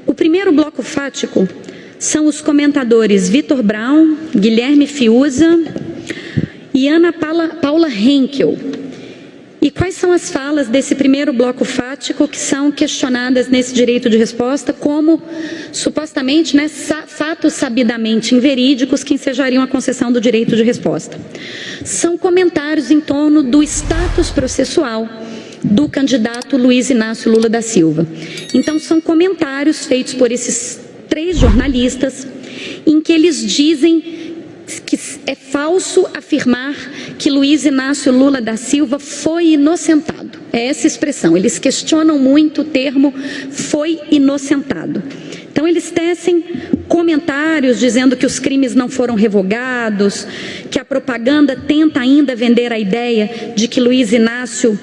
O primeiro bloco fático são os comentadores Vitor Brown, Guilherme Fiuza e Ana Paula Henkel. E quais são as falas desse primeiro bloco fático que são questionadas nesse direito de resposta como, supostamente, fatos sabidamente inverídicos que ensejariam a concessão do direito de resposta? São comentários em torno do status processual do candidato Luiz Inácio Lula da Silva. Então, são comentários feitos por esses 3 jornalistas em que eles dizem que é falso afirmar que Luiz Inácio Lula da Silva foi inocentado. É essa expressão. Eles questionam muito o termo foi inocentado. Então, eles tecem comentários dizendo que os crimes não foram revogados, que a propaganda tenta ainda vender a ideia de que Luiz Inácio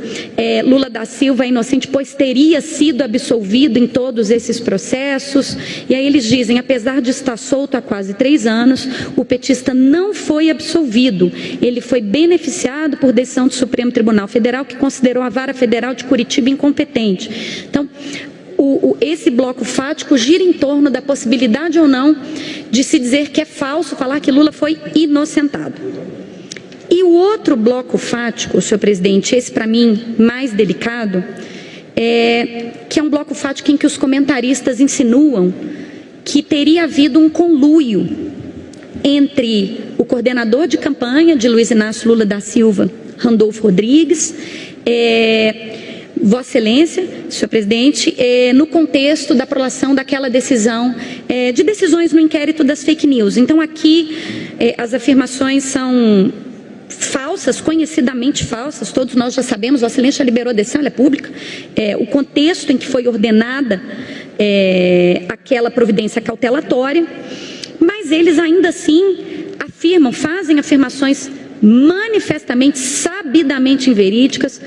Lula da Silva é inocente, pois teria sido absolvido em todos esses processos. E aí eles dizem, apesar de estar solto há quase 3 anos, o petista não foi absolvido. Ele foi beneficiado por decisão do Supremo Tribunal Federal, que considerou a Vara Federal de Curitiba incompetente. Então, esse bloco fático gira em torno da possibilidade ou não de se dizer que é falso falar que Lula foi inocentado. E o outro bloco fático, senhor presidente, esse para mim mais delicado, que é um bloco fático em que os comentaristas insinuam que teria havido um conluio entre o coordenador de campanha de Luiz Inácio Lula da Silva, Randolfo Rodrigues, Vossa Excelência, senhor presidente, no contexto da aprovação daquela decisão, de decisões no inquérito das fake news. Então, aqui, as afirmações são falsas, conhecidamente falsas, todos nós já sabemos, Vossa Excelência liberou a decisão, ela é pública, o contexto em que foi ordenada aquela providência cautelatória, mas eles ainda assim afirmam, fazem afirmações manifestamente, sabidamente inverídicas,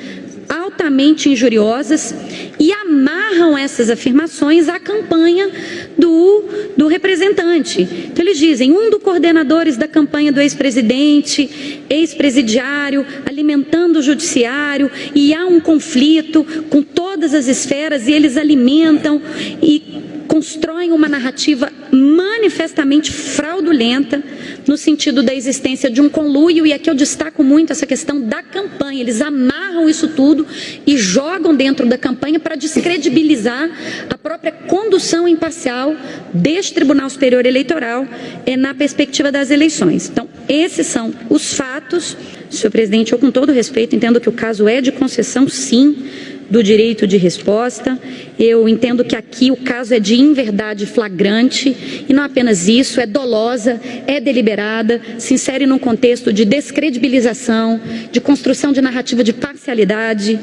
altamente injuriosas e amarram essas afirmações à campanha do representante. Então, eles dizem, um dos coordenadores da campanha do ex-presidente, ex-presidiário, alimentando o judiciário, e há um conflito com todas as esferas, e eles alimentam e constroem uma narrativa manifestamente fraudulenta no sentido da existência de um conluio, e aqui eu destaco muito essa questão da campanha. Eles amarram isso tudo e jogam dentro da campanha para descredibilizar a própria condução imparcial deste Tribunal Superior Eleitoral na perspectiva das eleições. Então, esses são os fatos. Senhor presidente, eu com todo respeito entendo que o caso é de concessão, sim, do direito de resposta. Eu entendo que aqui o caso é de inverdade flagrante, e não apenas isso, é dolosa, é deliberada, se insere num contexto de descredibilização, de construção de narrativa de parcialidade.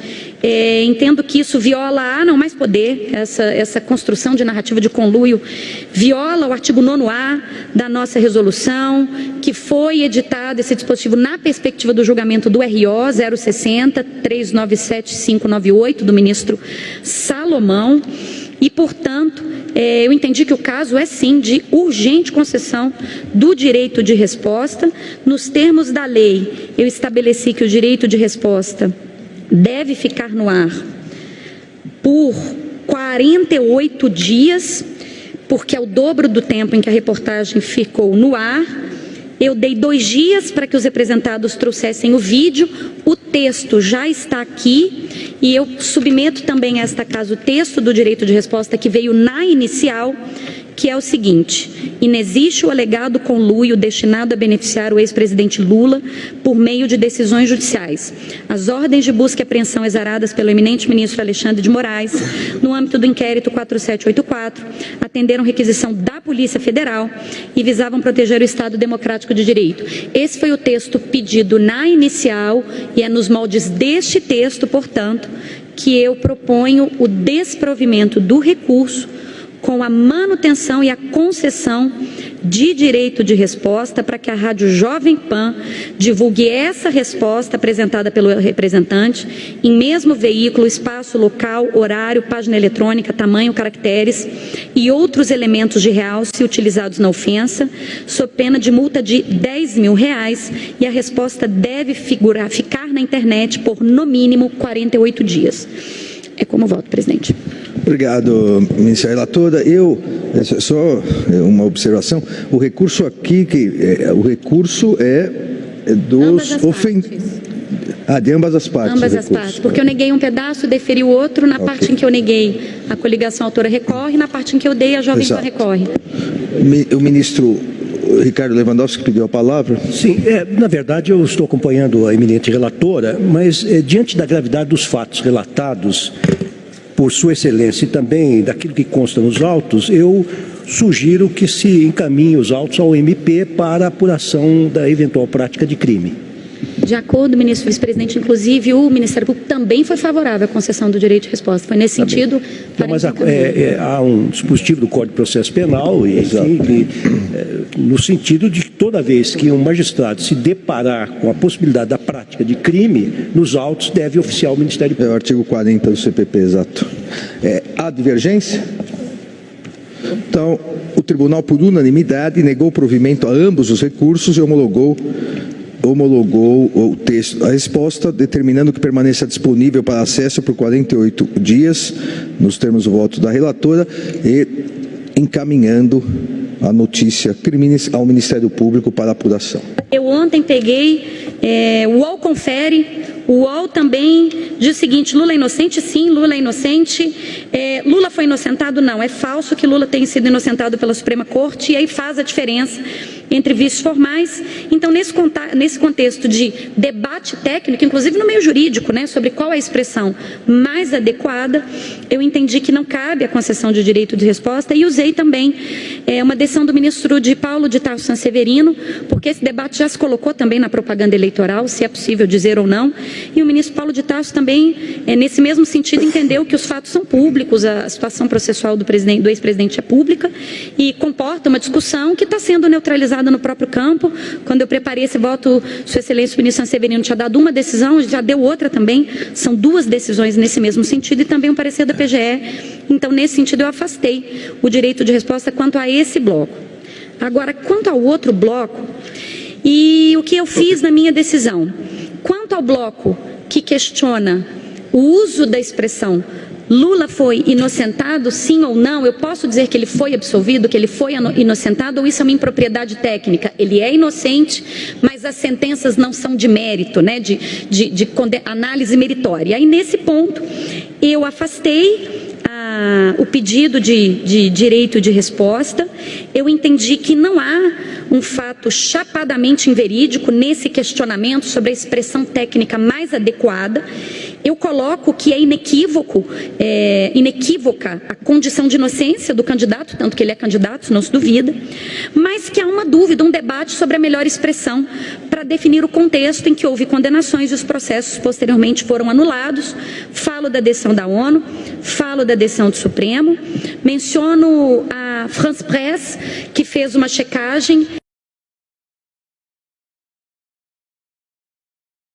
Entendo que isso viola, não mais poder, essa construção de narrativa de conluio, viola o artigo 9º da nossa resolução, que foi editado esse dispositivo na perspectiva do julgamento do RO 060 397598 do ministro Salomão, e, portanto, eu entendi que o caso é, sim, de urgente concessão do direito de resposta. Nos termos da lei, eu estabeleci que o direito de resposta deve ficar no ar por 48 dias, porque é o dobro do tempo em que a reportagem ficou no ar. Eu dei 2 dias para que os representados trouxessem o vídeo, o texto já está aqui, e eu submeto também a esta casa o texto do direito de resposta que veio na inicial, que é o seguinte: inexiste o alegado conluio destinado a beneficiar o ex-presidente Lula por meio de decisões judiciais. As ordens de busca e apreensão exaradas pelo eminente ministro Alexandre de Moraes, no âmbito do inquérito 4784, atenderam requisição da Polícia Federal e visavam proteger o Estado Democrático de Direito. Esse foi o texto pedido na inicial, e é nos moldes deste texto, portanto, que eu proponho o desprovimento do recurso com a manutenção e a concessão de direito de resposta para que a Rádio Jovem Pan divulgue essa resposta apresentada pelo representante em mesmo veículo, espaço, local, horário, página eletrônica, tamanho, caracteres e outros elementos de realce utilizados na ofensa, sob pena de multa de R$10.000, e a resposta deve ficar na internet por, no mínimo, 48 dias. É como voto, presidente. Obrigado, ministra relatora. Só uma observação, o recurso aqui, o recurso é dos ofendidos. De ambas as partes. Ambas as partes, porque eu neguei um pedaço, deferi o outro, na parte em que eu neguei, a coligação autora recorre, na parte em que eu dei, a Jovem Pan recorre. O ministro Ricardo Lewandowski pediu a palavra. Sim, na verdade eu estou acompanhando a eminente relatora, mas diante da gravidade dos fatos relatados por Sua Excelência e também daquilo que consta nos autos, eu sugiro que se encaminhe os autos ao MP para apuração da eventual prática de crime. De acordo, ministro vice-presidente, inclusive o Ministério Público também foi favorável à concessão do direito de resposta. Foi nesse sentido... Não, mas há um dispositivo do Código de Processo Penal, no sentido de que toda vez que um magistrado se deparar com a possibilidade da prática de crime, nos autos deve oficiar o Ministério Público. É o artigo 40 do CPP, exato. Há divergência? Então, o tribunal, por unanimidade, negou provimento a ambos os recursos e homologou o texto, a resposta, determinando que permaneça disponível para acesso por 48 dias, nos termos do voto da relatora, e encaminhando a notícia crimes ao Ministério Público para apuração. Eu ontem peguei, o UOL confere, o UOL também diz o seguinte: Lula é inocente? Sim, Lula é inocente. Lula foi inocentado? Não, é falso que Lula tenha sido inocentado pela Suprema Corte, e aí faz a diferença entre vícios formais. Então, nesse contexto de debate técnico, inclusive no meio jurídico, sobre qual é a expressão mais adequada, eu entendi que não cabe a concessão de direito de resposta e usei também uma decisão do ministro Paulo de Tarso Sanseverino, porque esse debate já se colocou também na propaganda eleitoral, se é possível dizer ou não, e o ministro Paulo de Tarso também, nesse mesmo sentido, entendeu que os fatos são públicos, a situação processual do ex-presidente é pública e comporta uma discussão que está sendo neutralizada no próprio campo. Quando eu preparei esse voto, Sua Excelência, o ministro Sanseverino tinha dado uma decisão, já deu outra também, são duas decisões nesse mesmo sentido e também um parecer da PGE. Então, nesse sentido, eu afastei o direito de resposta quanto a esse bloco. Agora, quanto ao outro bloco, e o que eu fiz na minha decisão, quanto ao bloco que questiona o uso da expressão Lula foi inocentado, sim ou não? Eu posso dizer que ele foi absolvido, que ele foi inocentado, ou isso é uma impropriedade técnica? Ele é inocente, mas as sentenças não são de mérito, de análise meritória. Aí, nesse ponto, eu afastei o pedido de direito de resposta. Eu entendi que não há um fato chapadamente inverídico nesse questionamento sobre a expressão técnica mais adequada. Eu coloco que é inequívoca a condição de inocência do candidato, tanto que ele é candidato, não se duvida, mas que há uma dúvida, um debate sobre a melhor expressão para definir o contexto em que houve condenações e os processos posteriormente foram anulados. Falo da decisão da ONU, falo da decisão do Supremo, menciono a France Presse, que fez uma checagem